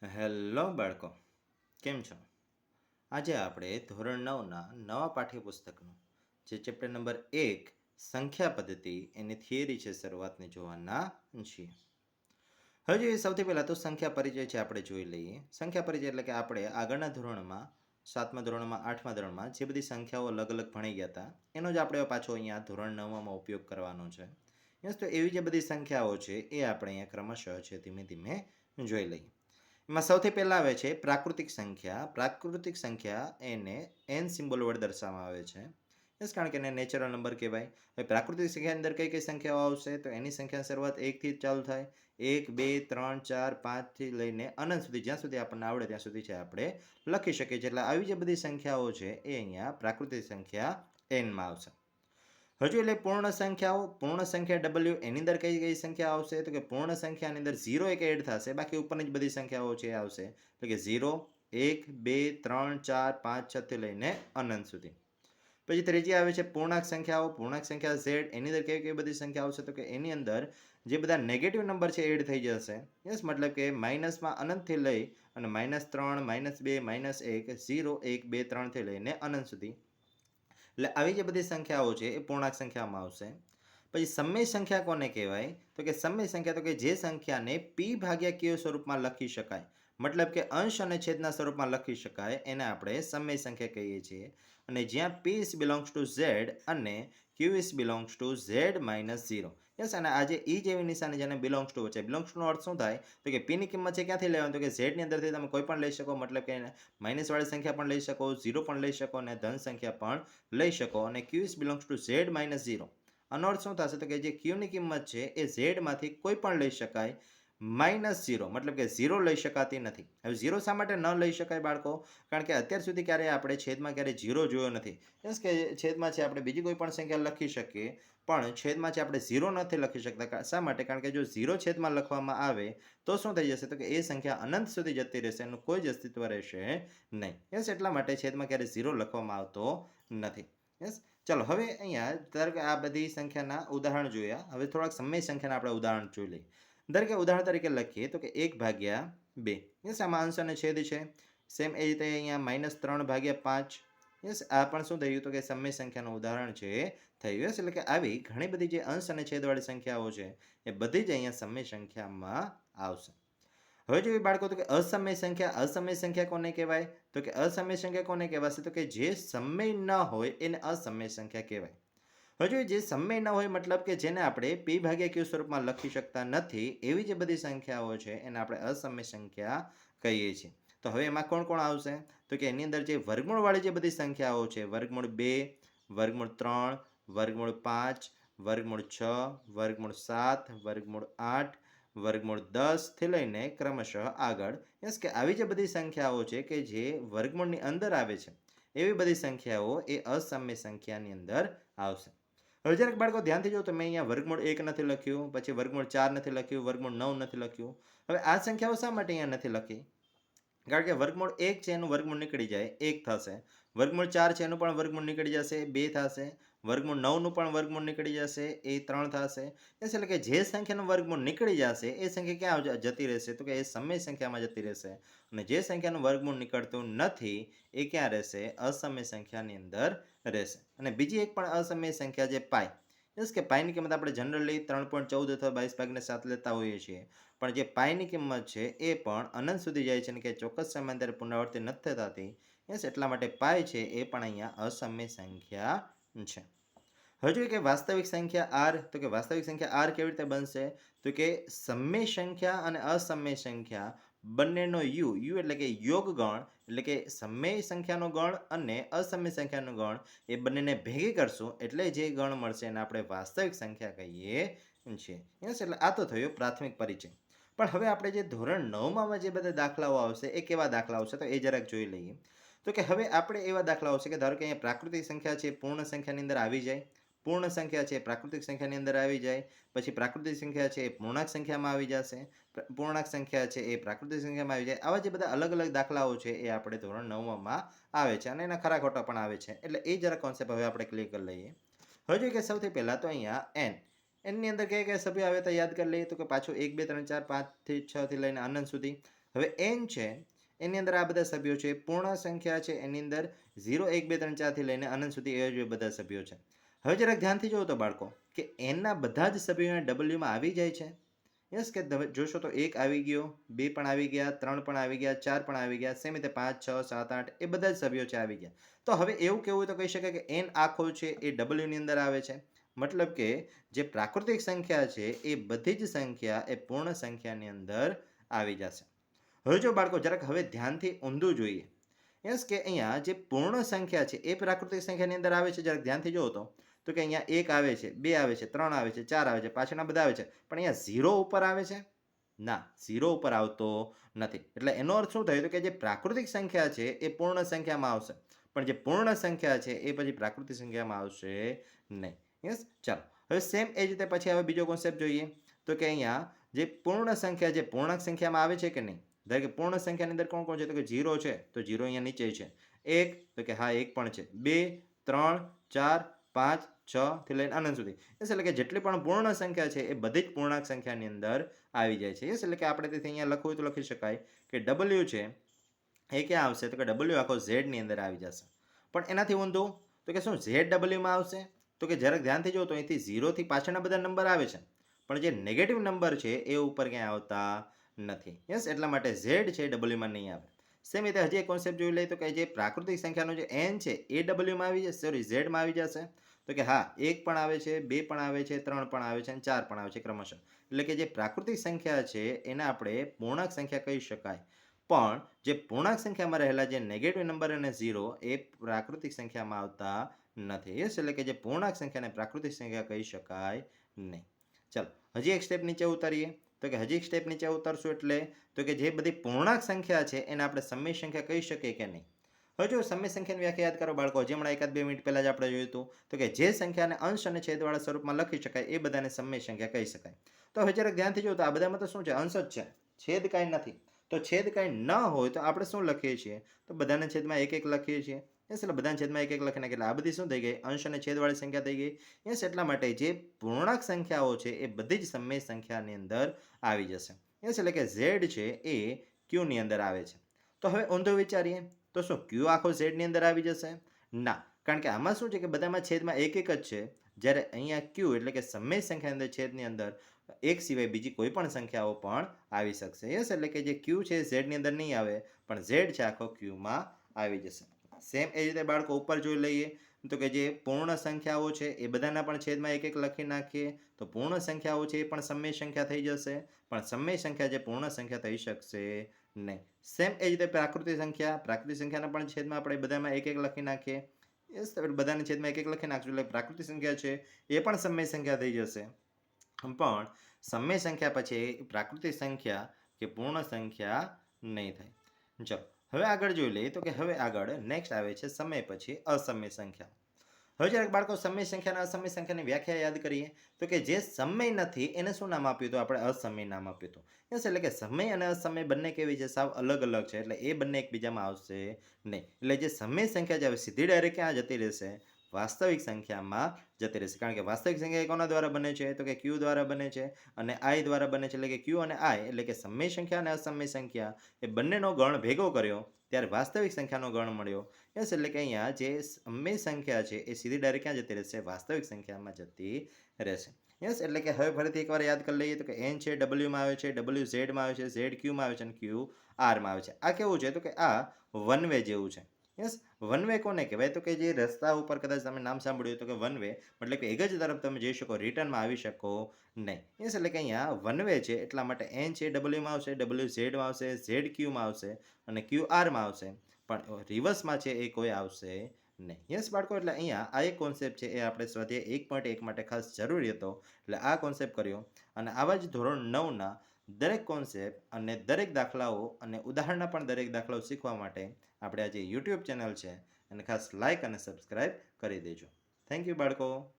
Hello બાળકો, કેમ છો? આજે આપણે ધોરણ 9ના નવા પાઠ્યપુસ્તકનું જે ચેપ્ટર નંબર 1 સંખ્યા પદ્ધતિ એની થિયરી છે શરૂઆતની જોવાના છીએ. હવે જોઈએ સૌથી પહેલાં તો સંખ્યા પરિચય છે આપણે જોઈ લઈએ. સંખ્યા પરિચય એટલે કે આપણે આગળના ધોરણમાં 7મા ધોરણમાં 8મા ધોરણમાં જે બધી સંખ્યાઓ અલગ અલગ ભણી ગયા હતા એનો જ આપણે પાછો અહીંયા ધોરણ 9માં ઉપયોગ કરવાનો છે. યસ, તો એવી જે બધી સંખ્યાઓ છે એ આપણે અહીંયા ક્રમશઃ છે ધીમે ધીમે જોઈ લઈએ. એમાં સૌથી પહેલાં આવે છે પ્રાકૃતિક સંખ્યા. પ્રાકૃતિક સંખ્યા એને એન સિમ્બોલ વડે દર્શાવવામાં આવે છે. યસ, કારણ કે એને નેચરલ નંબર કહેવાય. હવે પ્રાકૃતિક સંખ્યાની અંદર કઈ કઈ સંખ્યાઓ આવશે તો એની સંખ્યાની શરૂઆત 1થી જ ચાલુ થાય. 1, 2, 3, 4, 5થી લઈને અનંત સુધી, જ્યાં સુધી આપણને આવડે ત્યાં સુધી છે આપણે લખી શકીએ છીએ. એટલે આવી જે બધી સંખ્યાઓ છે એ અહીંયા પ્રાકૃતિક સંખ્યા એનમાં આવશે. હજુ એટલે પૂર્ણ સંખ્યા W એની અંદર કઈ કઈ સંખ્યા આવશે તો કે પૂર્ણ સંખ્યાની અંદર 0 એક એડ થશે, બાકી ઉપરની જ બધી સંખ્યાઓ છે આવશે. એટલે કે 0, 1, 2, 3, 4, 5, 6 થી લઈને અનંત સુધી. પછી ત્રીજી આવે છે પૂર્ણાંક સંખ્યાઓ. પૂર્ણાંક સંખ્યા Z એની અંદર કઈ કઈ બધી સંખ્યા આવશે તો કે એની અંદર જે બધા નેગેટિવ નંબર છે એડ થઈ જશે. યસ, મતલબ કે માઇનસમાં અનંતથી લઈ અને -3, -2, -1, 0, 1, 2, 3 થી લઈને અનંત સુધી. એટલે આવી જે બધી સંખ્યાઓ છે એ પૂર્ણાંક સંખ્યામાં આવશે. પછી સમય સંખ્યા કોને કહેવાય તો કે સમય સંખ્યા તો કે જે સંખ્યાને p ભાગ્યા q સ્વરૂપમાં લખી શકાય, મતલબ કે અંશ અને છેદના સ્વરૂપમાં લખી શકાય એને આપણે સમય સંખ્યા કહીએ છીએ. અને જ્યાં p is belongs to z અને q is belongs to z minus 0. Yes, અને આજે e જેવી નિશાની જેને બિલોંગ્સ ટુ છે. બિલોંગ્સ ટુનો અર્થ શું થાય તો કે p ની કિંમત છે ક્યાંથી લેવાની તો કે z ની અંદરથી તમે કોઈ પણ લઈ શકો, મતલબ કે માઇનસ વાળી સંખ્યા પણ લઈ શકો, 0 પણ લઈ શકો અને ધન સંખ્યા પણ લઈ શકો. અને q is belongs to z minus 0. આનો અર્થ શું થશે તો કે જે q ની કિંમત છે એ z માંથી કોઈ પણ લઈ શકાય, -0 મતલબ કે 0 લઈ શકાતી નથી. હવે 0 શા માટે ન લઈ શકાય બાળકો? કારણ કે અત્યાર સુધી ક્યારે આપણે છેદમાં ક્યારે 0 જોયો નથી. મીન્સ કે છેદમાં છે આપણે બીજી કોઈ પણ સંખ્યા લખી શકીએ, પણ છેદમાં છે આપણે 0 નથી લખી શકતા. શા માટે? કારણ કે જો 0 છેદમાં લખવામાં આવે તો શું થઈ જશે તો કે એ સંખ્યા અનંત સુધી જતી રહેશે, એનું કોઈ જ અસ્તિત્વ રહેશે નહીં. યસ, એટલા માટે છેદમાં ક્યારે 0 લખવામાં આવતો નથી. યસ, ચાલો હવે અહીંયા ધારો કે આ બધી સંખ્યાના ઉદાહરણ જોયા. હવે થોડાક સમય સંખ્યાના આપણે ઉદાહરણ જોઈ લઈએ. ધારો કે ઉદાહરણ તરીકે લખીએ તો કે 1/2. યસ, આમાં અંશ અને છેદ છે. સેમ એ રીતે અહીંયા -3/5. યસ, આ પણ શું થયું તો કે સમય સંખ્યાનું ઉદાહરણ છે થયું. યસ, એટલે કે આવી ઘણી બધી જે અંશ અને છેદવાળી સંખ્યાઓ છે એ બધી જ અહીંયા સમય સંખ્યામાં આવશે. હવે જોઈએ બાળકો તો કે અસમય સંખ્યા. અસમય સંખ્યા કોને કહેવાય તો કે અસમય સંખ્યા કોને કહેવાશે તો કે જે સમય ન હોય એને અસમય સંખ્યા કહેવાય. હજુ જે સમય ન હોય મતલબ કે જેને આપણે p ભાગ્યા q સ્વરૂપમાં લખી શકતા નથી, એવી જે બધી સંખ્યાઓ છે એને આપણે અસમય સંખ્યા કહીએ છીએ. તો હવે એમાં કોણ કોણ આવશે તો કે એની અંદર જે વર્ગમૂળવાળી જે બધી સંખ્યાઓ છે, વર્ગમૂળ 2, વર્ગમૂળ 3, વર્ગમૂળ 5, વર્ગમૂળ 6, વર્ગમૂળ 7, વર્ગમૂળ 8, વર્ગમૂળ 10 થી લઈને ક્રમશઃ આગળ. યસ, કે આવી જે બધી સંખ્યાઓ છે કે જે વર્ગમૂળની અંદર આવે છે એવી બધી સંખ્યાઓ એ અસમય સંખ્યાની અંદર આવશે. હવે જરાક બાળકો ધ્યાનથી જો, તો મેં અહીંયા વર્ગમૂળ 1 નથી લખ્યું, પછી વર્ગમૂળ 4 નથી લખ્યું, વર્ગમૂળ 9 નથી લખ્યું. હવે આ સંખ્યાઓ શા માટે અહીંયા નથી લખી? કારણ કે વર્ગમૂળ 1 છે એનું વર્ગમૂળ નીકળી જાય 1 થશે, વર્ગમૂળ 4 છે એનું પણ વર્ગમૂળ નીકળી જશે 2 થશે, વર્ગમૂળ 9નું પણ વર્ગમૂળ નીકળી જશે એ 3 થશે. એટલે કે જે સંખ્યાનું વર્ગમૂળ નીકળી જશે એ સંખ્યા ક્યાં જતી રહેશે તો કે એ સમય સંખ્યામાં જતી રહેશે. અને જે સંખ્યાનું વર્ગમૂળ નીકળતું નથી એ ક્યાં રહેશે? અસમય સંખ્યાની અંદર રહેશે. અને બીજી એક પણ અસમય સંખ્યા જે પાઈ. મીન્સ કે પાઈની કિંમત આપણે જનરલી 3.14 અથવા 22/7 લેતા હોઈએ છીએ, પણ જે પાઈની કિંમત છે એ પણ અનંત સુધી જાય છે અને કે ચોક્કસ સમય અંદર પુનરાવર્તિત નથી થતી. યસ, એટલા માટે પાઈ છે એ પણ અહીંયા અસમય સંખ્યા છે. હજુ કે વાસ્તવિક સંખ્યા r. તો કે વાસ્તવિક સંખ્યા r કેવી રીતે બનશે તો કે સમય સંખ્યા અને અસમય સંખ્યા બંનેનો યુ એટલે કે યોગ ગણ, એટલે કે સમય સંખ્યાનો ગણ અને અસમય સંખ્યાનો ગણ એ બંનેને ભેગી કરશું એટલે જે ગણ મળશે એને આપણે વાસ્તવિક સંખ્યા કહીએ છીએ. યસ, એટલે આ તો થયો પ્રાથમિક પરિચય. પણ હવે આપણે જે ધોરણ 9માં જે બધા દાખલાઓ આવશે એ કેવા દાખલાઓ છે તો એ જરાક જોઈ લઈએ. તો કે હવે આપણે એવા દાખલાઓ છે કે ધારો કે અહીંયા પ્રાકૃતિક સંખ્યા છે પૂર્ણ સંખ્યાની અંદર આવી જાય, પૂર્ણ સંખ્યા છે પ્રાકૃતિક સંખ્યાની અંદર આવી જાય, પછી પ્રાકૃતિક સંખ્યા છે એ પૂર્ણાંક સંખ્યામાં આવી જશે, પૂર્ણાંક સંખ્યા છે એ પ્રાકૃતિક સંખ્યામાં આવી જાય. આવા જે બધા અલગ અલગ દાખલાઓ છે એ આપણે ધોરણ 9માં આવે છે અને એના ખરા ખોટા પણ આવે છે. એટલે એ જરા કોન્સેપ્ટ હવે આપણે ક્લિયર કરી લઈએ. હજુ કે સૌથી પહેલાં તો અહીંયા એનની અંદર કયા કયા સભ્યો આવે તો યાદ કરી લઈએ તો કે પાછું 1, 2, 3, 4, 5 થી 6 થી લઈને અનંત સુધી. હવે n છે એની અંદર આ બધા સભ્યો છે, પૂર્ણ સંખ્યા છે એની અંદર 0 1 2 3 4 થી લઈને અનંત સુધી એ જ બધા સભ્યો છે. હવે જરાક ધ્યાનથી જુઓ તો બાળકો કે n ના બધા જ સભ્યો w માં આવી જાય છે. યસ કે તમે જોશો તો 1 આવી ગયો, 2 પણ આવી ગયા, 3 પણ આવી ગયા, 4 પણ આવી ગયા, સેમ રીતે 5 6 7 8 એ બધા જ સભ્યો છે આવી ગયા. તો હવે એવું કેવું હોય તો કહી શકાય કે n આખો છે એ w ની અંદર આવે છે. મતલબ કે જે પ્રાકૃતિક સંખ્યા છે એ બધી જ સંખ્યા એ પૂર્ણ સંખ્યાની અંદર આવી જશે. હવે જો બાળકો જરાક હવે ધ્યાનથી ઊંધું જોઈએ. યસ કે અહીંયા જે પૂર્ણ સંખ્યા છે એ પ્રાકૃતિક સંખ્યાની અંદર આવે છે. જરાક ધ્યાનથી જુઓ તો કે અહીંયા 1 આવે છે, 2 આવે છે, 3 આવે છે, 4 આવે છે, પાછળના બધા આવે છે, પણ અહીંયા 0 ઉપર આવે છે? ના, 0 ઉપર આવતો નથી. એટલે એનો અર્થ શું થયો તો કે જે પ્રાકૃતિક સંખ્યા છે એ પૂર્ણ સંખ્યામાં આવશે, પણ જે પૂર્ણ સંખ્યા છે એ પછી પ્રાકૃતિક સંખ્યામાં આવશે નહીં. યસ, ચાલો હવે સેમ એ જ રીતે પછી હવે બીજો કોન્સેપ્ટ જોઈએ તો કે અહીંયા જે પૂર્ણ સંખ્યા જે પૂર્ણાંક સંખ્યામાં આવે છે કે નહીં, ધારો કે પૂર્ણ સંખ્યાની અંદર કોણ કોણ છે તો કે 0 છે, તો 0 અહીંયા નીચે છે. 1 તો કે હા 1 પણ છે. 2 3 4 5 6 થી લઈને અનંત સુધી. એટલે કે જેટલી પણ પૂર્ણ સંખ્યા છે એ બધી જ પૂર્ણાંક સંખ્યાની અંદર આવી જાય છે. એટલે કે આપણે તેથી અહીંયા લખવું હોય તો લખી શકાય કે w છે એ ક્યાં આવશે તો કે w આખો z ની અંદર આવી જશે. પણ એનાથી ઊંધું તો કે શું z w માં આવશે? તો કે જરાક ધ્યાનથી જુઓ તો અહીંથી 0 થી પાછળના બધા નંબર આવે છે, પણ જે નેગેટિવ નંબર છે એ ઉપર ક્યાંય આવતા નથી. યસ, એટલા માટે z છે w માં નહીં આવે. સેમ રીતે હજી એક કોન્સેપ્ટ જોઈ લઈએ તો કે જે પ્રાકૃતિક સંખ્યાનો જે n છે એ w માં આવી જશે, સોરી z માં આવી જશે. તો કે હા 1 પણ આવે છે, 2 પણ આવે છે, 3 પણ આવે છે અને 4 પણ આવે છે ક્રમશઃ. એટલે કે જે પ્રાકૃતિક સંખ્યા છે એને આપણે પૂર્ણાંક સંખ્યા કહી શકાય. પણ જે પૂર્ણાંક સંખ્યામાં રહેલા જે નેગેટિવ નંબર અને 0 એ પ્રાકૃતિક સંખ્યામાં આવતા નથી. યસ, એટલે કે જે પૂર્ણાંક સંખ્યાને પ્રાકૃતિક સંખ્યા કહી શકાય નહીં. ચાલો હજી એક સ્ટેપ નીચે ઉતારીએ તો કે હજી એક સ્ટેપ નીચે ઉતરશું એટલે તો કે જે બધી પૂર્ણાંક સંખ્યા છે એને આપણે સમય સંખ્યા કહી શકીએ કે નહીં. હવે જો સમય સંખ્યાની વ્યાખ્યા યાદ કરો બાળકો, જે હમણાં 1-2 મિનિટ પહેલા જ આપણે જોયું હતું તો કે જે સંખ્યાને અંશ અને છેદવાળા સ્વરૂપમાં લખી શકાય એ બધાને સમય સંખ્યા કહી શકાય. તો હવે જરાક ધ્યાનથી જુઓ તો આ બધામાં તો શું છે, અંશ જ છે, છેદ કાંઈ નથી. તો છેદ કાંઈ ન હોય તો આપણે શું લખીએ છીએ તો બધાના છેદમાં 1-1 લખીએ છીએ. યસ, એટલે બધાના છેદમાં 1-1 લખી નાખીએ. એટલે આ બધી શું થઈ ગઈ, અંશ અને છેદવાળી સંખ્યા થઈ ગઈ. યસ, એટલા માટે જે પૂર્ણાંક સંખ્યાઓ છે એ બધી જ સમય સંખ્યાની અંદર આવી જશે. યસ, એટલે કે z છે એ q ની અંદર આવે છે. તો હવે ઊંધો વિચારીએ તો શું q આખો z ની અંદર આવી જશે? ના, કારણ કે આમાં શું છે કે બધામાં છેદમાં 1-1 જ છે. જ્યારે અહીંયા q એટલે કે સમય સંખ્યાની અંદર છેદની અંદર એક સિવાય બીજી કોઈ પણ સંખ્યાઓ પણ આવી શકશે. યસ, એટલે કે જે q છે z ની અંદર નહીં આવે, પણ z છે આખો q માં આવી જશે. સેમ એ રીતે બાળકો ઉપર જોઈ લઈએ તો કે જે પૂર્ણ સંખ્યાઓ છે એ બધાના પણ છેદમાં 1-1 લખી નાખીએ તો પૂર્ણ સંખ્યાઓ છે એ પણ સમય સંખ્યા થઈ જશે, પણ સમય સંખ્યા જે પૂર્ણ સંખ્યા થઈ શકશે નહીં. સેમ એ રીતે પ્રાકૃતિક સંખ્યાના પણ છેદમાં આપણે બધામાં 1-1 લખી નાખીએ. યસ, બધાના છેદમાં 1-1 લખી નાખશું એટલે પ્રાકૃતિક સંખ્યા છે એ પણ સમય સંખ્યા થઈ જશે, પણ સમય સંખ્યા પછી પ્રાકૃતિક સંખ્યા કે પૂર્ણ સંખ્યા નહીં થાય. ચલો હવે આગળ જોઈ લઈએ તો કે હવે આગળ નેક્સ્ટ આવે છે સમય પછી અસમય સંખ્યા. હવે જ્યારે બાળકો સમય સંખ્યા અને અસમય સંખ્યાની વ્યાખ્યા યાદ કરીએ તો કે જે સમય નથી એને શું નામ આપ્યું હતું આપણે? અસમય નામ આપ્યું હતું. યસ, એટલે કે સમય અને અસમય બંને કેવી છે, સાવ અલગ અલગ છે, એટલે એ બંને એકબીજામાં આવશે નહીં. એટલે જે સમય સંખ્યા જે સીધી ડાયરેક્ટ ક્યાં જતી રહેશે? વાસ્તવિક સંખ્યામાં જતી રહેશે. કારણ કે વાસ્તવિક સંખ્યા કોના દ્વારા બને છે તો કે q દ્વારા બને છે અને i દ્વારા બને છે. એટલે કે q અને i એટલે કે સમય સંખ્યા અને અસમય સંખ્યા એ બંનેનો ગણ ભેગો કર્યો ત્યારે વાસ્તવિક સંખ્યાનો ગણ મળ્યો. યસ, એટલે કે અહીંયા જે સમય સંખ્યા છે એ સીધી ડાયરેક્ટ ક્યાં જતી રહેશે? વાસ્તવિક સંખ્યામાં જતી રહેશે. યસ, એટલે કે હવે ફરીથી એકવાર યાદ કરી લઈએ તો કે n છે w માં આવે છે, w z માં આવે છે, z q માં આવે છે અને q r માં આવે છે. આ કેવું છે તો કે આ વન વે જેવું છે. યસ, વન વે કોને કહેવાય તો કે જે રસ્તા ઉપર કદાચ તમે નામ સાંભળ્યું તો કે વન વે મતલબ કે એક જ તરફ તમે જઈ શકો, રિટર્નમાં આવી શકો નહીં. યસ, એટલે કે અહીંયા વન વે છે એટલા માટે n છે w માં આવશે, w z માં આવશે, z q માં આવશે અને q r માં આવશે, પણ રિવર્સમાં છે એ કોઈ આવશે નહીં. યસ બાળકો, એટલે અહીંયા આ એક કોન્સેપ્ટ છે એ આપણે સ્વાધ્યાય 1.1 માટે ખાસ જરૂરી હતો, એટલે આ કોન્સેપ્ટ કર્યો. અને આવા જ ધોરણ 9ના દરેક કોન્સેપ્ટ અને દરેક દાખલાઓ અને ઉદાહરણના પણ દરેક દાખલાઓ શીખવા માટે આપણે આ જે યુટ્યુબ ચેનલ છે એને ખાસ લાઇક અને સબસ્ક્રાઈબ કરી દેજો. થેન્ક યુ બાળકો.